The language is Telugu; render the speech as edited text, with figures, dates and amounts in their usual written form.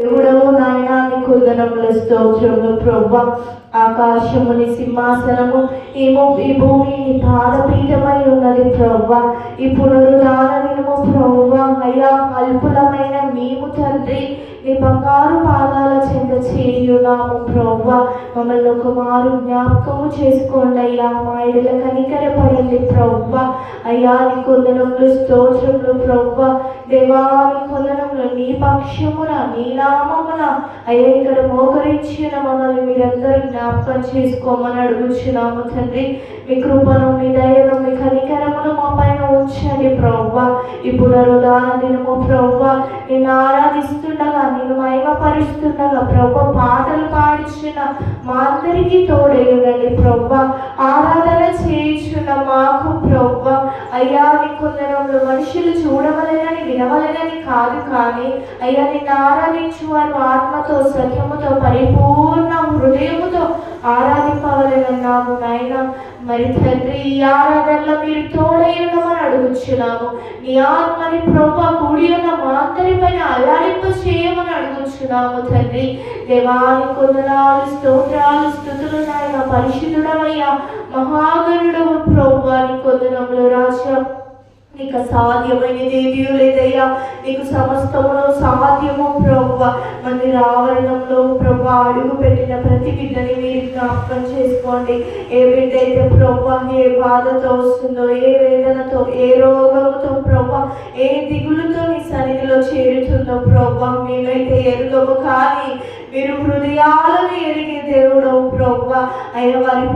దేవుడవు నాయనా నీకు వందనములు స్తోత్రములు ప్రభువా. ఆకాశముని సింహాసనము ఈ భూమి నీ పాదపీఠమై ఉన్నది ప్రభువా. ఈ పునరుద్ధాన దినము ప్రభువా అయ్యా అల్పులమైన మేము తండ్రి నీ బంగారు పాదాల చెంత చేరియున్నాము ప్రభువా. మమ్మల్ని ఒక మారు జ్ఞాపకము చేసుకోండి అయ్యా, మా ఎడల కనికరపడండి ప్రభువా. అయ్యా నీకు వందనములు స్తోత్రములు ప్రభువా. దేవా నీకు వందనములు, నీ పక్షమున నీ నామమున అయ్యా ఇక్కడ మోకరించిన మనల్ని మీరందరూ జ్ఞాపకం చేసుకోమని అడుగుచున్నాము తండ్రి. మీ కృపను, మీ దయను, మీ కనికరమును మా పైన ఉంచండి ప్రభువా. ఈ పునరుద్ధాన దినము ప్రభువా నిన్ను ఆరాధిస్తుండగా, నిన్ను మహిమపరుస్తుండగా ప్రభువా పాటలు పాడించిన మా అందరికీ తోడేయుడండి ప్రభువా. ఆరాధన చేయించున్న మాకు ప్రభువా అయ్యా నీకు వందనములు. మనుషులు చూడవలెనని వినవలెనని కాదు, కానీ అయ్యా నిన్ను ఆరాధించు వారు ఆత్మతో సత్యముతో పరిపూర్ణ హృదయముతో ఆరాధింపవలెనన్నావు నాయన. మరి తండ్రి ఈ ఆరాధనలో మీరు తోడై ఉండమని అడుగుచున్నాము. నీ ఆత్మని ప్రభువా కూడి ఉన్న మా అందరి పైన అల్లాడింప చేయమని అడుగుచున్నాము తండ్రి. దేవానికి వందనాలు, స్తోత్రాలు, స్తుతులు నాయన. పరిశుద్ధుడవయ్యా, మహాగణుడవు ప్రభువా నీకు వందనములు రాజా. నీకు అసాధ్యమైనది ఏదీ లేదయ్యా, నీకు సమస్తమును సాధ్యము ప్రభువా. మందిర ఆవరణంలో ప్రభువా అడుగు పెట్టిన ప్రతి బిడ్డని మీరు జ్ఞాపకం చేసుకోండి. ఏ బిడ్డ అయితే ప్రభువా ఏ బాధతో వస్తుందో, ఏ వేదనతో, ఏ రోగముతో ప్రభువా, ఏ దిగులుతో నీ సన్నిధిలో చేరుతుందో ప్రభువా మేమైతే ఎరుగము, కానీ మీరు హృదయాలను ఎరిగే దేవుడవు ప్రభువా. అయిన వారి